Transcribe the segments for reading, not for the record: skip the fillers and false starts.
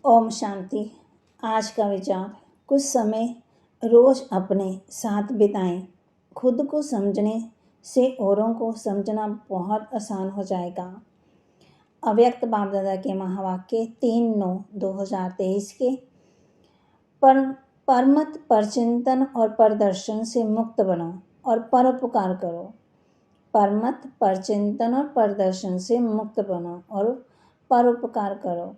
ओम शांति। आज का विचार, कुछ समय रोज अपने साथ बिताएं। खुद को समझने से औरों को समझना बहुत आसान हो जाएगा। अव्यक्त बाप दादा के महावाक्य 3/9/2023 के परमत परचिंतन और परदर्शन से मुक्त बनो और परोपकार करो। परमत परचिंतन और परदर्शन से मुक्त बनो और परोपकार करो।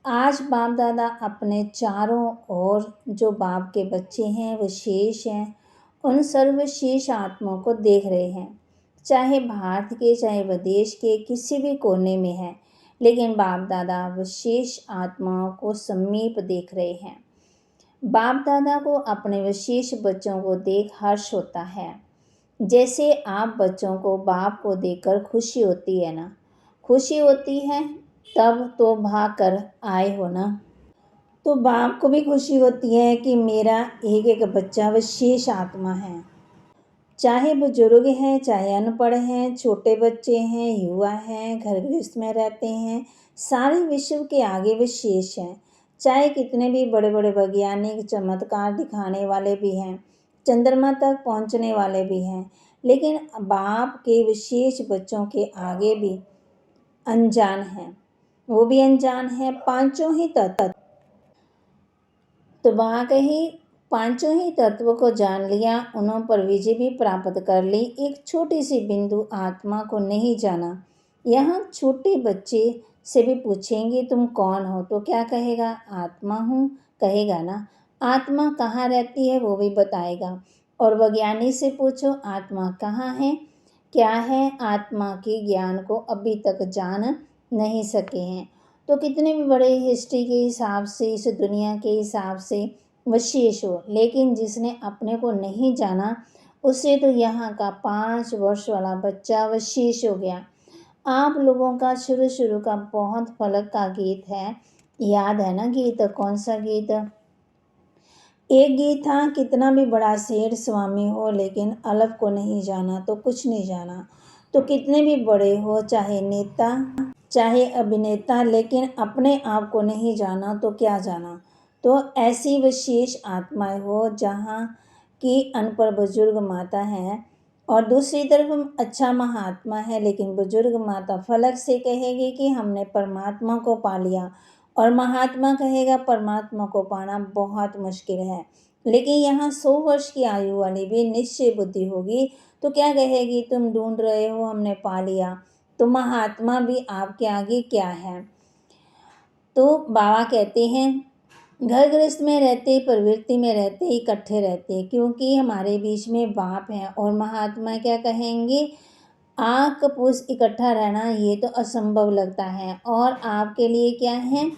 आज बाप दादा अपने चारों ओर जो बाप के बच्चे हैं, वो शेष हैं, उन सर्वशेष आत्माओं को देख रहे हैं। चाहे भारत के, चाहे विदेश के किसी भी कोने में है, लेकिन बाप दादा विशेष आत्माओं को समीप देख रहे हैं। बाप दादा को अपने विशेष बच्चों को देख हर्ष होता है। जैसे आप बच्चों को बाप को देखकर खुशी होती है ना, खुशी होती है, तब तो भाग कर आए हो ना। तो बाप को भी खुशी होती है कि मेरा एक एक बच्चा विशेष आत्मा है। चाहे बुजुर्ग हैं, चाहे अनपढ़ हैं, छोटे बच्चे हैं, युवा हैं, घर गृहस्थ में रहते हैं, सारे विश्व के आगे विशेष हैं। चाहे कितने भी बड़े बड़े वैज्ञानिक चमत्कार दिखाने वाले भी हैं, चंद्रमा तक पहुंचने वाले भी हैं, लेकिन बाप के विशेष बच्चों के आगे भी अनजान हैं। वो भी अनजान है। पांचों ही तत्व, तो वाकई पांचों ही तत्व को जान लिया, उन्हों पर विजय भी प्राप्त कर ली। एक छोटी सी बिंदु आत्मा को नहीं जाना। यहाँ छोटे बच्चे से भी पूछेंगे तुम कौन हो, तो क्या कहेगा? आत्मा हूँ कहेगा ना। आत्मा कहाँ रहती है वो भी बताएगा। और वैज्ञानिक से पूछो आत्मा कहाँ है, क्या है, आत्मा के ज्ञान को अभी तक जान नहीं सके हैं। तो कितने भी बड़े हिस्ट्री के हिसाब से, इस दुनिया के हिसाब से विशेष हो, लेकिन जिसने अपने को नहीं जाना, उससे तो यहाँ का 5 वर्ष वाला बच्चा विशेष हो गया। आप लोगों का शुरू का बहुत फलक का गीत है, याद है ना गीत? कौन सा गीत? एक गीत था, कितना भी बड़ा सेठ स्वामी हो, लेकिन अलग को नहीं जाना तो कुछ नहीं जाना। तो कितने भी बड़े हो, चाहे नेता चाहे अभिनेता, लेकिन अपने आप को नहीं जाना तो क्या जाना। तो ऐसी विशेष आत्माएं हो जहाँ की अनपढ़ बुजुर्ग माता है, और दूसरी तरफ हम अच्छा महात्मा है, लेकिन बुजुर्ग माता फलक से कहेगी कि हमने परमात्मा को पा लिया, और महात्मा कहेगा परमात्मा को पाना बहुत मुश्किल है। लेकिन यहाँ 100 वर्ष की आयु वाली भी निश्चय बुद्धि होगी, तो क्या कहेगी? तुम ढूंढ रहे हो, हमने पा लिया। तो महात्मा भी आपके आगे क्या है? तो बाबा कहते हैं घर गृहस्थ में रहते, प्रवृत्ति में रहते, इकट्ठे रहते, क्योंकि हमारे बीच में बाप है। और महात्मा क्या कहेंगे? आग कपूस इकट्ठा रहना ये तो असंभव लगता है, और आपके लिए क्या है?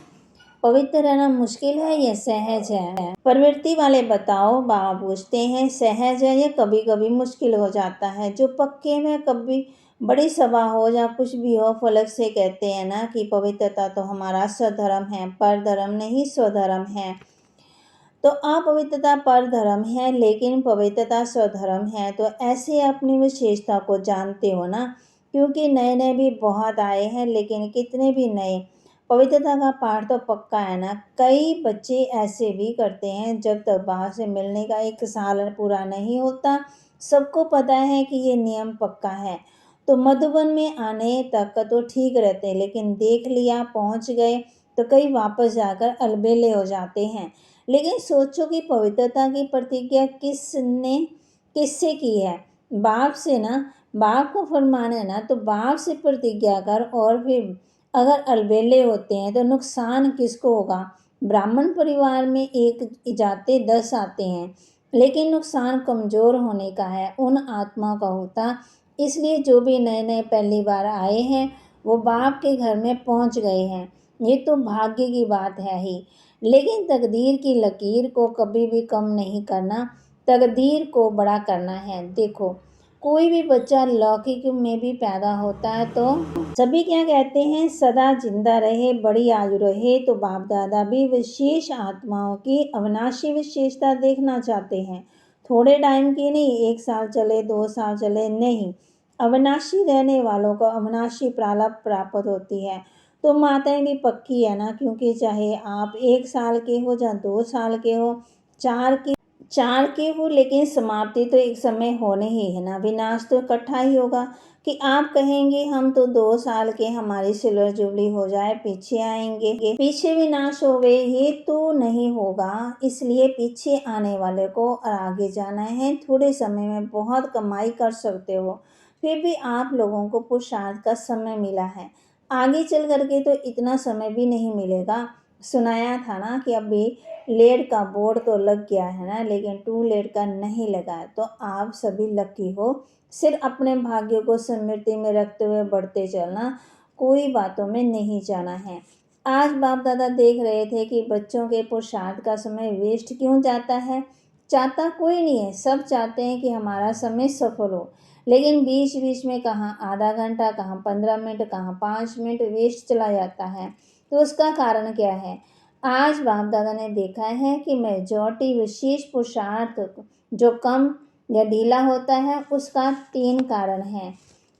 पवित्र रहना मुश्किल है या सहज है? प्रवृत्ति वाले बताओ। बाबा पूछते हैं सहज है या कभी कभी मुश्किल हो जाता है? जो पक्के में कभी बड़ी सभा हो या कुछ भी हो, फलक से कहते हैं ना कि पवित्रता तो हमारा स्वधर्म है, परधर्म नहीं स्वधर्म है। तो अपवित्रता परधर्म है, लेकिन पवित्रता स्वधर्म है। तो ऐसे अपनी विशेषता को जानते हो ना, क्योंकि नए नए भी बहुत आए हैं, लेकिन कितने भी नए। पवित्रता का पाठ तो पक्का है ना। कई बच्चे ऐसे भी करते हैं, जब तक बाहर से मिलने का 1 साल पूरा नहीं होता, सबको पता है कि ये नियम पक्का है, तो मधुबन में आने तक तो ठीक रहते, लेकिन देख लिया, पहुंच गए, तो कई वापस जाकर अलबेले हो जाते हैं। लेकिन सोचो कि पवित्रता की प्रतिज्ञा किससे की है? बाप से ना। बाप को फरमान है ना, तो बाप से प्रतिज्ञा कर। और फिर अगर अलबेले होते हैं तो नुकसान किसको होगा? ब्राह्मण परिवार में 1 जाते 10 आते हैं, लेकिन नुकसान कमज़ोर होने का है, उन आत्मा का होता। इसलिए जो भी नए नए पहली बार आए हैं, वो बाप के घर में पहुंच गए हैं। ये तो भाग्य की बात है ही, लेकिन तकदीर की लकीर को कभी भी कम नहीं करना, तकदीर को बड़ा करना है। देखो, कोई भी बच्चा लौकिक में भी पैदा होता है तो सभी क्या कहते हैं? सदा जिंदा रहे, बड़ी आयु रहे। तो बाप दादा भी विशेष आत्माओं की अविनाशी विशेषता देखना चाहते हैं। थोड़े टाइम की नहीं, 1 साल चले, 2 साल चले, नहीं। अविनाशी रहने वालों को अविनाशी प्राप्त होती है। तो माताएं भी पक्की है ना, क्योंकि चाहे आप 1 साल के हो या 2 साल के हो, 4 के हो, लेकिन समाप्ति तो एक समय होनी ही है ना। विनाश तो इकट्ठा ही होगा। कि आप कहेंगे हम तो 2 साल के, हमारी सिल्वर जुबली हो जाए, पीछे आएंगे, पीछे विनाश होवे, ये तो नहीं होगा। इसलिए पीछे आने वाले को और आगे जाना है। थोड़े समय में बहुत कमाई कर सकते हो, फिर भी आप लोगों को पुरुषार्थ का समय मिला है। आगे चल करके तो इतना समय भी नहीं मिलेगा। सुनाया था ना कि अभी लेट का बोर्ड तो लग गया है ना, लेकिन टू लेट का नहीं लगा है। तो आप सभी लकी हो। सिर्फ अपने भाग्य को स्मृति में रखते हुए बढ़ते चलना, कोई बातों में नहीं जाना है। आज बाप दादा देख रहे थे कि बच्चों के पुरुषार्थ का समय वेस्ट क्यों जाता है। चाहता कोई नहीं है, सब चाहते हैं कि हमारा समय सफल हो, लेकिन बीच बीच में कहाँ आधा घंटा, कहाँ 15 मिनट, कहाँ 5 मिनट वेस्ट चला जाता है। तो उसका कारण क्या है? आज बाप दादा ने देखा है कि मेजॉरिटी विशेष पुरुषार्थ जो कम या ढीला होता है, उसका 3 कारण हैं।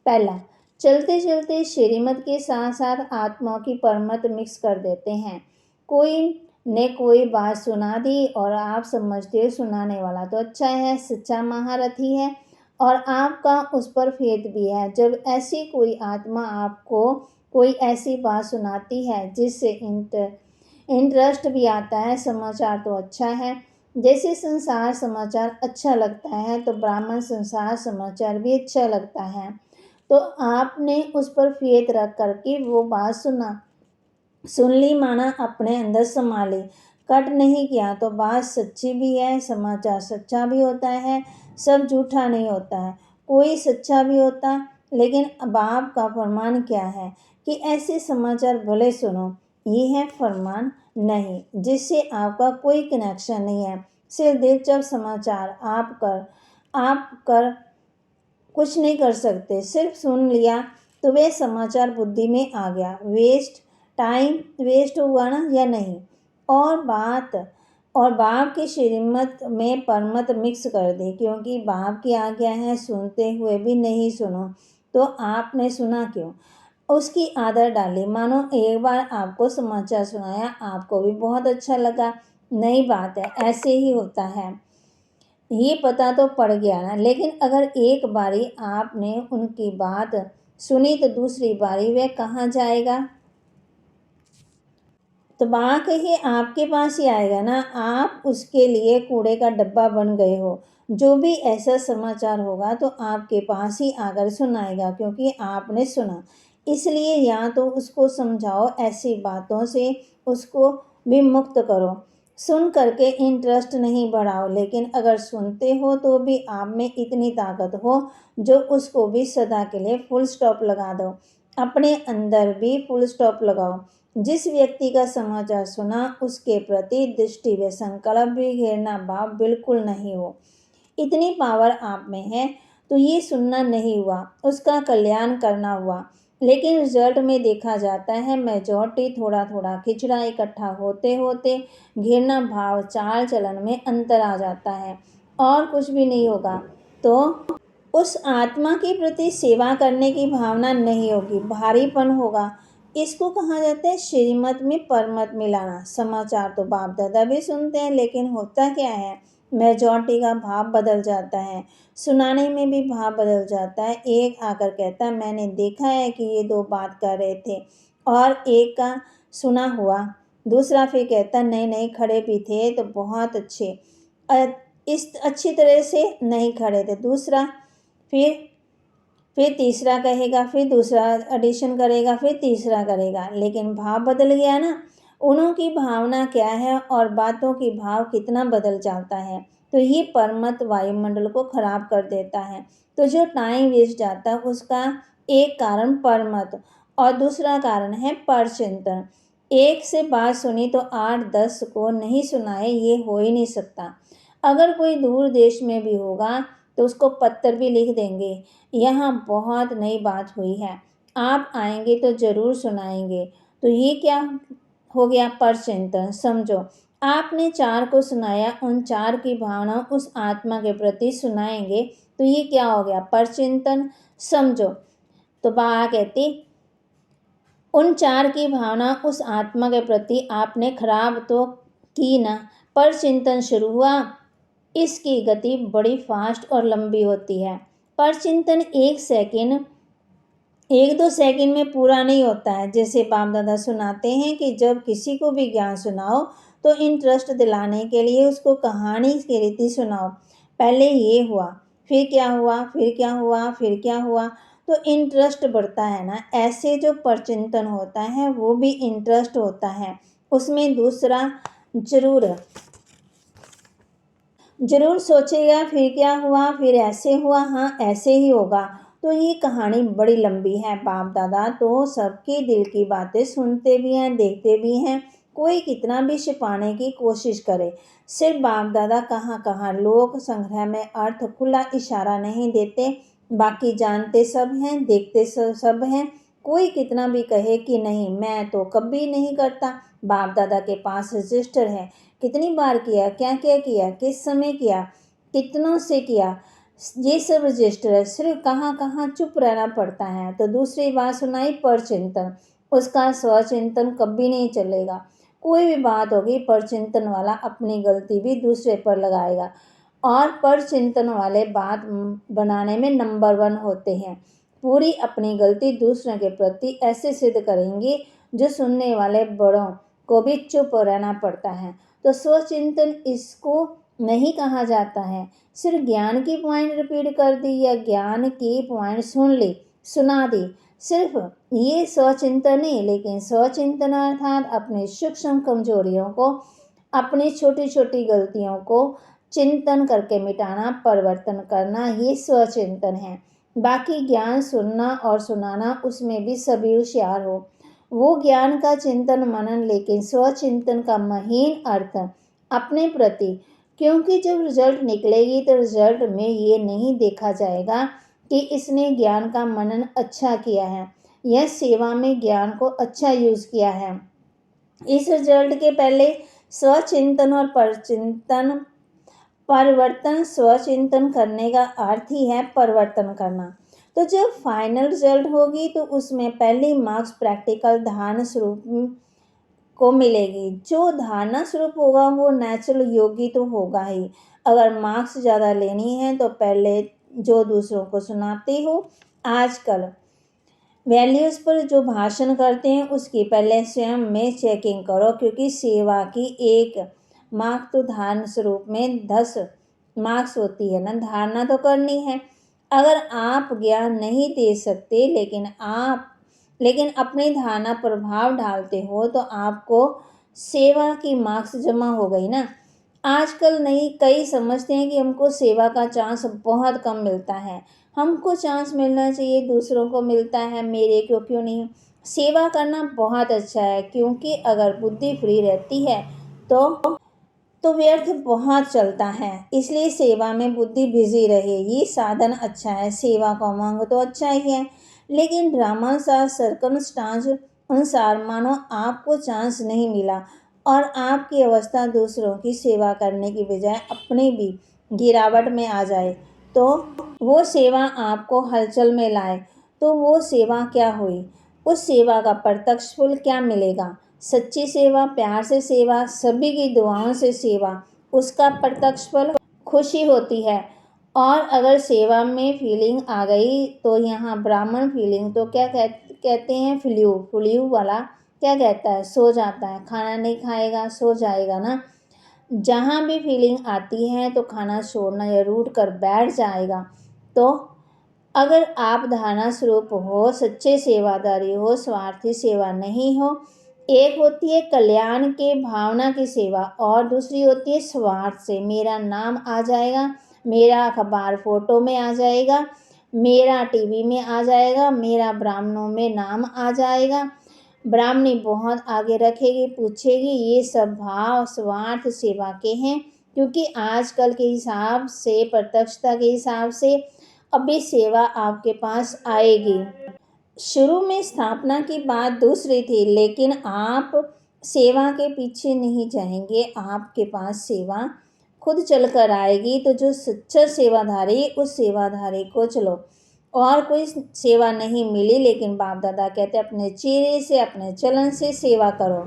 पहला, चलते चलते श्रीमत के साथ साथ आत्माओं की परमत मिक्स कर देते हैं। कोई ने कोई बात सुना दी और आप समझते हो सुनाने वाला तो अच्छा है, सच्चा महारथी है और आपका उस पर फेथ भी है। जब ऐसी कोई आत्मा आपको कोई ऐसी बात सुनाती है जिससे इंटरेस्ट भी आता है, समाचार तो अच्छा है। जैसे संसार समाचार अच्छा लगता है तो ब्राह्मण संसार समाचार भी अच्छा लगता है। तो आपने उस पर फेथ रख करके वो बात सुन ली, माना अपने अंदर समा ली, कट नहीं किया। तो बात सच्ची भी है, समाचार सच्चा भी होता है, सब झूठा नहीं होता है, कोई सच्चा भी होता। लेकिन बाप का फरमान क्या है कि ऐसे समाचार भले सुनो, ये है फरमान नहीं, जिससे आपका कोई कनेक्शन नहीं है। सिर्फ दिलचस्प समाचार आप कर कुछ नहीं कर सकते। सिर्फ सुन लिया तो वे समाचार बुद्धि में आ गया, टाइम वेस्ट हुआ ना या नहीं। और बाप की श्रीमत में परमत मिक्स कर दी, क्योंकि बाप की आज्ञा है सुनते हुए भी नहीं सुनो, तो आपने सुना क्यों? उसकी आदत डाली। मानो एक बार आपको समाचार सुनाया, आपको भी बहुत अच्छा लगा, नई बात है, ऐसे ही होता है, ये पता तो पड़ गया ना। लेकिन अगर एक बारी आपने उनकी बात सुनी तो दूसरी बारी वह कहाँ जाएगा? तो बाक ही आपके पास ही आएगा ना। आप उसके लिए कूड़े का डब्बा बन गए हो। जो भी ऐसा समाचार होगा तो आपके पास ही आकर सुनाएगा, क्योंकि आपने सुना। इसलिए या तो उसको समझाओ, ऐसी बातों से उसको भी मुक्त करो। सुन करके इंटरेस्ट नहीं बढ़ाओ, लेकिन अगर सुनते हो तो भी आप में इतनी ताकत हो जो उसको भी सदा के लिए फुल स्टॉप लगा दो। अपने अंदर भी फुल स्टॉप लगाओ। जिस व्यक्ति का समाचार सुना उसके प्रति दृष्टि व संकल्प भी घृणा भाव बिल्कुल नहीं हो, इतनी पावर आप में है। तो ये सुनना नहीं हुआ, उसका कल्याण करना हुआ। लेकिन रिजल्ट में देखा जाता है मेजॉरिटी थोड़ा थोड़ा खिचड़ा इकट्ठा होते होते घृणा भाव चाल चलन में अंतर आ जाता है, और कुछ भी नहीं होगा। तो उस आत्मा के प्रति सेवा करने की भावना नहीं होगी, भारीपन होगा। इसको कहा जाता है श्रीमत में परमत मिलाना। समाचार तो बाप दादा भी सुनते हैं, लेकिन होता क्या है, मेजॉरिटी का भाव बदल जाता है, सुनाने में भी भाव बदल जाता है। एक आकर कहता है मैंने देखा है कि ये दो बात कर रहे थे, और एक का सुना हुआ, दूसरा फिर कहता नहीं नहीं खड़े भी थे तो बहुत अच्छे, इस अच्छी तरह से नहीं खड़े थे। दूसरा फिर तीसरा कहेगा, फिर दूसरा एडिशन करेगा, फिर तीसरा करेगा, लेकिन भाव बदल गया ना। उन्हों की भावना क्या है और बातों की भाव कितना बदल जाता है। तो ये परमत वायुमंडल को खराब कर देता है। तो जो टाइम वेस्ट जाता है उसका एक कारण परमत और दूसरा कारण है परचिंतन। एक से बात सुनी तो 8-10 को नहीं सुनाए, ये हो ही नहीं सकता। अगर कोई दूर देश में भी होगा तो उसको पत्र भी लिख देंगे, यहाँ बहुत नई बात हुई है, आप आएंगे तो ज़रूर सुनाएंगे। तो ये क्या हो गया? परचिंतन। समझो, आपने 4 को सुनाया, उन 4 की भावना उस आत्मा के प्रति सुनाएंगे, तो ये क्या हो गया? परचिंतन। समझो। तो बा कहती उन 4 की भावना उस आत्मा के प्रति आपने खराब तो की ना, पर चिंतन शुरू हुआ। इसकी गति बड़ी फास्ट और लंबी होती है। पर चिंतन 1-2 सेकंड में पूरा नहीं होता है। जैसे बाप दादा सुनाते हैं कि जब किसी को भी ज्ञान सुनाओ तो इंटरेस्ट दिलाने के लिए उसको कहानी की रीति सुनाओ। पहले ये हुआ, फिर क्या हुआ, फिर क्या हुआ, फिर क्या हुआ, तो इंटरेस्ट बढ़ता है ना। ऐसे जो परचिंतन होता है वो भी इंटरेस्ट होता है उसमें। दूसरा जरूर सोचेगा फिर क्या हुआ, फिर ऐसे हुआ, हाँ ऐसे ही होगा। तो ये कहानी बड़ी लंबी है। बाप दादा तो सबके दिल की बातें सुनते भी हैं, देखते भी हैं। कोई कितना भी छिपाने की कोशिश करे, सिर्फ बाप दादा कहाँ कहाँ लोक संग्रह में अर्थ खुला इशारा नहीं देते। बाकी जानते सब हैं, देखते सब हैं। कोई कितना भी कहे कि नहीं मैं तो कभी नहीं करता। बाप दादा के पास रजिस्टर है, कितनी बार किया, क्या क्या किया, किस समय किया, कितनों से किया, ये सब रजिस्टर है। सिर्फ कहाँ कहाँ चुप रहना पड़ता है। तो दूसरी बात सुनाई परचिंतन, उसका स्वचिंतन कभी नहीं चलेगा। कोई भी बात होगी परचिंतन वाला अपनी गलती भी दूसरे पर लगाएगा, और परचिंतन वाले बात बनाने में नंबर 1 होते हैं। पूरी अपनी गलती दूसरों के प्रति ऐसे सिद्ध करेंगे जो सुनने वाले बड़ों को भी चुप रहना पड़ता है। तो स्वचिंतन इसको नहीं कहा जाता है। सिर्फ ज्ञान की पॉइंट रिपीट कर दी या ज्ञान की पॉइंट सुन ली, सुना दी, सिर्फ ये स्वचिंतन नहीं। लेकिन स्वचिंतन अर्थात अपनी सूक्ष्म कमजोरियों को, अपनी छोटी छोटी गलतियों को चिंतन करके मिटाना, परिवर्तन करना, ये स्वचिंतन है। बाकी ज्ञान सुनना और सुनाना उसमें भी सभी होशियार हो, वो ज्ञान का चिंतन मनन। लेकिन स्वचिंतन का महीन अर्थ अपने प्रति, क्योंकि जब रिजल्ट निकलेगी तो रिजल्ट में ये नहीं देखा जाएगा कि इसने ज्ञान का मनन अच्छा किया है या सेवा में ज्ञान को अच्छा यूज़ किया है। इस रिजल्ट के पहले स्वचिंतन और परिवर्तन, स्वचिंतन करने का अर्थ ही है परिवर्तन करना। तो जब फाइनल रिजल्ट होगी तो उसमें पहली मार्क्स प्रैक्टिकल धारणा स्वरूप को मिलेगी। जो धारणा स्वरूप होगा वो नेचुरल योगी तो होगा ही। अगर मार्क्स ज़्यादा लेनी है तो पहले जो दूसरों को सुनाते हो, आजकल वैल्यूज़ पर जो भाषण करते हैं उसकी पहले स्वयं में चेकिंग करो, क्योंकि सेवा की 1 मार्क तो धारणा स्वरूप में 10 मार्क्स होती है ना। धारणा तो करनी है। अगर आप ज्ञान नहीं दे सकते लेकिन अपनी धारणा प्रभाव डालते हो तो आपको सेवा की मार्क्स जमा हो गई ना। आजकल नहीं, कई समझते हैं कि हमको सेवा का चांस बहुत कम मिलता है। हमको चांस मिलना चाहिए, दूसरों को मिलता है, मेरे को क्यों नहीं। सेवा करना बहुत अच्छा है, क्योंकि अगर बुद्धि फ्री रहती है तो व्यर्थ बहुत चलता है। इसलिए सेवा में बुद्धि बिजी रहे, ये साधन अच्छा है। सेवा का उमंग तो अच्छा ही है, लेकिन ड्रामा सा सर्कमस्टांस अनुसार मानो आपको चांस नहीं मिला और आपकी अवस्था दूसरों की सेवा करने की बजाय अपनी भी गिरावट में आ जाए, तो वो सेवा आपको हलचल में लाए, तो वो सेवा क्या हुई? उस सेवा का प्रत्यक्ष फल क्या मिलेगा? सच्ची सेवा, प्यार से सेवा, सभी की दुआओं से सेवा, उसका प्रत्यक्ष फल खुशी होती है। और अगर सेवा में फीलिंग आ गई तो यहाँ ब्राह्मण फीलिंग तो क्या कहते हैं, फ्लू वाला क्या कहता है, सो जाता है। खाना नहीं खाएगा, सो जाएगा ना। जहाँ भी फीलिंग आती है तो खाना छोड़ना या रूठ कर बैठ जाएगा। तो अगर आप धारणा स्वरूप हो, सच्चे सेवादारी हो, स्वार्थी सेवा नहीं हो, एक होती है कल्याण के भावना की सेवा और दूसरी होती है स्वार्थ से। मेरा नाम आ जाएगा, मेरा अखबार फोटो में आ जाएगा, मेरा टीवी में आ जाएगा, मेरा ब्राह्मणों में नाम आ जाएगा, ब्राह्मणी बहुत आगे रखेगी, पूछेगी। ये सब भाव स्वार्थ सेवा के हैं, क्योंकि आजकल के हिसाब से, प्रत्यक्षता के हिसाब से अभी सेवा आपके पास आएगी। शुरू में स्थापना की बात दूसरी थी, लेकिन आप सेवा के पीछे नहीं जाएंगे, आपके पास सेवा खुद चल कर आएगी। तो जो सच्चा सेवाधारी, उस सेवाधारी को चलो और कोई सेवा नहीं मिली, लेकिन बाप दादा कहते अपने चेहरे से, अपने चलन से सेवा करो।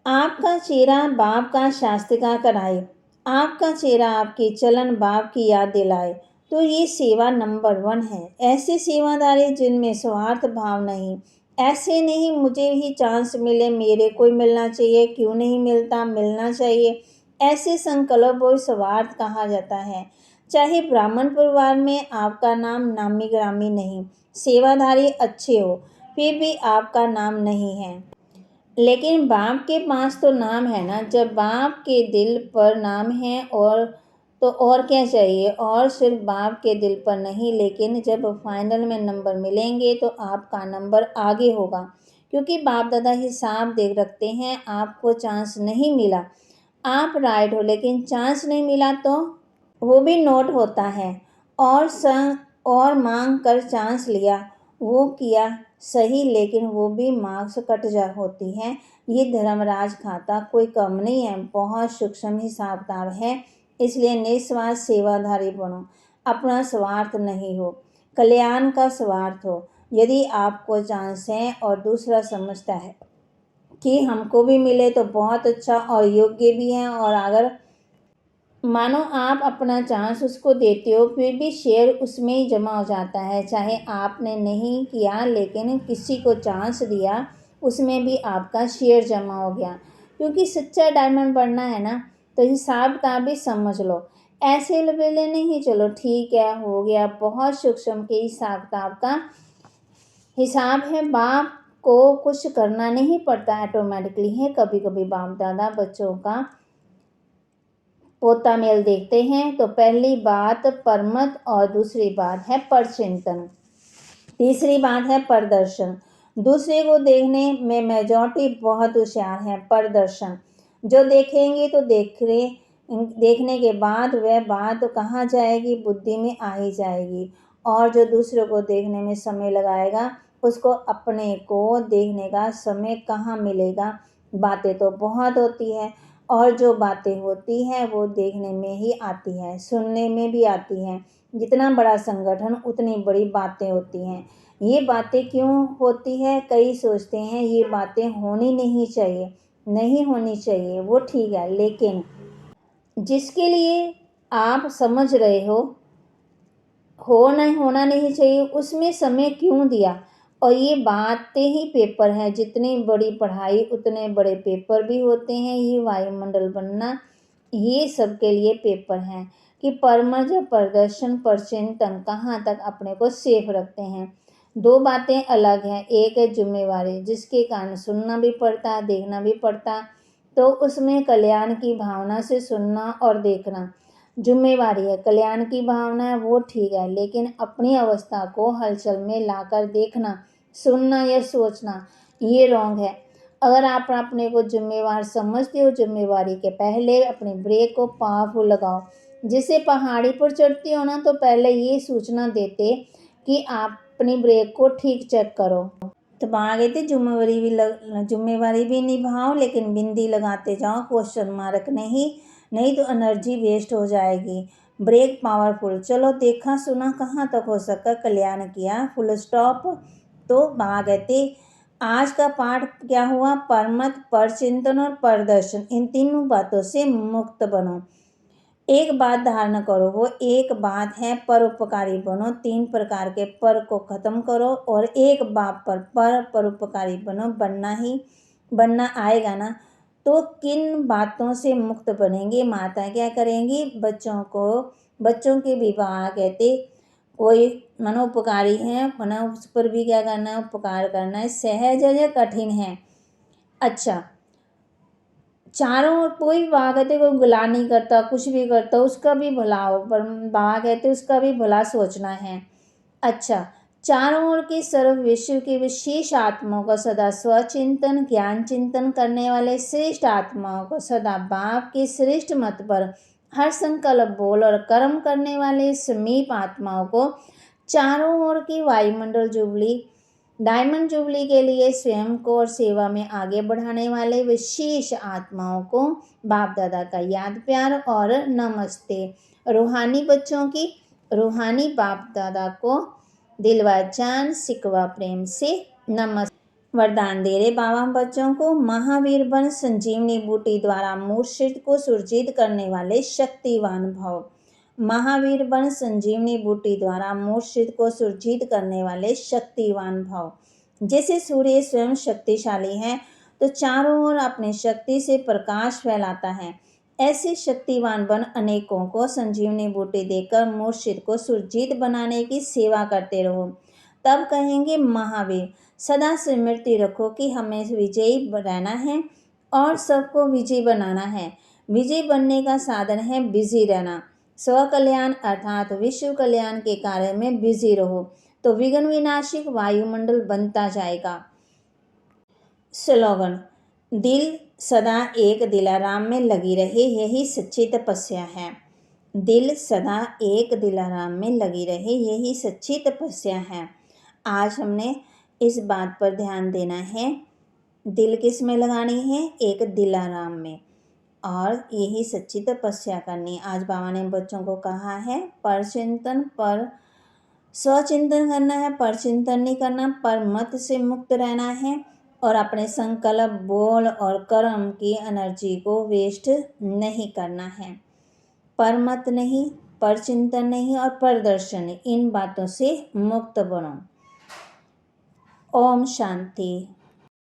आपका चेहरा बाप का शास्त्रिका कराए, आपका चेहरा आपके चलन बाप की याद दिलाए, तो ये सेवा नंबर 1 है। ऐसे सेवादारी जिनमें स्वार्थ भाव नहीं, ऐसे नहीं मुझे ही चांस मिले, मेरे को ही मिलना चाहिए, क्यों नहीं मिलता, मिलना चाहिए, ऐसे संकल्प वो स्वार्थ कहा जाता है। चाहे ब्राह्मण परिवार में आपका नाम नामी ग्रामी नहीं, सेवाधारी अच्छे हो, फिर भी आपका नाम नहीं है, लेकिन बाप के पास तो नाम है ना। जब बाप के दिल पर नाम है और तो और क्या चाहिए। और सिर्फ बाप के दिल पर नहीं, लेकिन जब फाइनल में नंबर मिलेंगे तो आपका नंबर आगे होगा, क्योंकि बाप दादा हिसाब देख रखते हैं। आपको चांस नहीं मिला, आप राइट हो, लेकिन चांस नहीं मिला तो वो भी नोट होता है। और और मांग कर चांस लिया, वो किया सही, लेकिन वो भी मार्क्स कट जा होती है। ये धर्मराज खाता कोई कम नहीं है, बहुत सूक्ष्म हिसाब किताब है। इसलिए निस्वार्थ सेवाधारी बनो, अपना स्वार्थ नहीं हो, कल्याण का स्वार्थ हो। यदि आपको चांस है और दूसरा समझता है कि हमको भी मिले तो बहुत अच्छा और योग्य भी है, और अगर मानो आप अपना चांस उसको देते हो, फिर भी शेयर उसमें ही जमा हो जाता है। चाहे आपने नहीं किया, लेकिन किसी को चांस दिया, उसमें भी आपका शेयर जमा हो गया। क्योंकि सच्चा डायमंड बनना है ना, तो हिसाब किताब भी समझ लो। ऐसे लवेले नहीं चलो ठीक है हो गया, बहुत सूक्ष्म के हिसाब किताब का हिसाब है। बाप को कुछ करना नहीं पड़ता, ऑटोमेटिकली है। कभी कभी बाप दादा बच्चों का पोता मेल देखते हैं, तो पहली बात परमत और दूसरी बात है परचिंतन, तीसरी बात है प्रदर्शन। दूसरे को देखने में मेजॉरिटी बहुत होशियार है। प्रदर्शन जो देखेंगे तो देखने के बाद वह बात कहाँ जाएगी, बुद्धि में आ ही जाएगी। और जो दूसरे को देखने में समय लगाएगा, उसको अपने को देखने का समय कहाँ मिलेगा। बातें तो बहुत होती है, और जो बातें होती हैं वो देखने में ही आती है, सुनने में भी आती हैं। जितना बड़ा संगठन उतनी बड़ी बातें होती हैं। ये बातें क्यों होती है, कई सोचते हैं ये बातें होनी नहीं चाहिए, नहीं होनी चाहिए, वो ठीक है, लेकिन जिसके लिए आप समझ रहे हो होना नहीं चाहिए, उसमें समय क्यों दिया। और ये बातें ही पेपर हैं, जितनी बड़ी पढ़ाई उतने बड़े पेपर भी होते हैं। ये वायुमंडल बनना, ये सबके लिए पेपर हैं कि परमज प्रदर्शन परचिंतन कहाँ तक अपने को सेफ रखते हैं। दो बातें अलग हैं, एक है जिम्मेवारी, जिसके कारण सुनना भी पड़ता, देखना भी पड़ता, तो उसमें कल्याण की भावना से सुनना और देखना जिम्मेवारी है। कल्याण की भावना है वो ठीक है, लेकिन अपनी अवस्था को हलचल में लाकर देखना, सुनना या सोचना ये रॉन्ग है। अगर आप अपने को जिम्मेवार समझते हो, जिम्मेवारी के पहले अपने ब्रेक को पावरफुल लगाओ। जैसे पहाड़ी पर चढ़ते हो ना, तो पहले ये सूचना देते कि आप अपनी ब्रेक को ठीक चेक करो। तो वहाँ गए थे जिम्मेवारी भी निभाओ, लेकिन बिंदी लगाते जाओ, क्वेश्चन मार्क नहीं, नहीं तो एनर्जी वेस्ट हो जाएगी। ब्रेक पावरफुल, चलो देखा सुना कहाँ तक हो सका, कल्याण किया, फुल स्टॉप। तो वहाँ गए थे। आज का पाठ क्या हुआ, परमत, परचिंतन और प्रदर्शन, इन तीनों बातों से मुक्त बनो। एक बात धारणा करो, वो एक बात है परोपकारी बनो। 3 प्रकार के पर को खत्म करो और एक बात पर परोपकारी बनो। बनना आएगा ना, तो किन बातों से मुक्त बनेंगे। माताएं क्या करेंगी, बच्चों के विवाह कहते कोई मनोपकारी है, मनो उस पर भी क्या करना है, उपकार करना है। सहज है या कठिन है। अच्छा, चारों ओर कोई बाबा कहते कोई भला नहीं करता, कुछ भी करता, उसका भी भला हो, पर बाबा कहते उसका भी भला सोचना है। अच्छा, चारों ओर के सर्व विश्व के विशेष आत्माओं का सदा स्वचिंतन ज्ञान चिंतन करने वाले श्रेष्ठ आत्माओं को, सदा बाप के श्रेष्ठ मत पर हर संकल्प बोल और कर्म करने वाले समीप आत्माओं को, चारों ओर की वायुमंडल जुबली डायमंड जुबली के लिए स्वयं को और सेवा में आगे बढ़ाने वाले विशेष आत्माओं को बाप दादा का याद प्यार और नमस्ते। रूहानी बच्चों की रूहानी बाप दादा को दिल व जान सिकवा प्रेम से नमस्ते। वरदान दे रहे बाबा बच्चों को। महावीर बन संजीवनी बूटी द्वारा मूर्छित को सुरजीत करने वाले शक्तिवान भव। महावीर बन संजीवनी बूटी द्वारा मूर्छित को सुरजीत करने वाले शक्तिवान भव। जैसे सूर्य स्वयं शक्तिशाली है तो चारों ओर अपनी शक्ति से प्रकाश फैलाता है, ऐसे शक्तिवान बन अनेकों को संजीवनी बूटी देकर मूर्छित को सुरजीत बनाने की सेवा करते रहो। तब कहेंगे महावीर, सदा स्मृति रखो कि हमें विजयी रहना है और सबको विजयी बनाना है। विजयी बनने का साधन है बिजी रहना। स्व कल्याण अर्थात विश्व कल्याण के कार्य में बिजी रहो तो विघ्न विनाशिक वायुमंडल बनता जाएगा। स्लोगन, दिल सदा एक दिलाराम में लगी रहे, यही सच्ची तपस्या है। दिल सदा एक दिलाराम में लगी रहे, यही सच्ची तपस्या है। आज हमने इस बात पर ध्यान देना है, दिल किस में लगानी है? एक दिलाराम में, और यही सच्ची तपस्या करनी। आज बाबा ने बच्चों को कहा है परचिंतन, पर स्वचिंतन करना है, परचिंतन नहीं करना, पर मत से मुक्त रहना है और अपने संकल्प, बोल और कर्म की एनर्जी को वेस्ट नहीं करना है। परमत नहीं, परचिंतन नहीं और परदर्शन, इन बातों से मुक्त बनो। ओम शांति।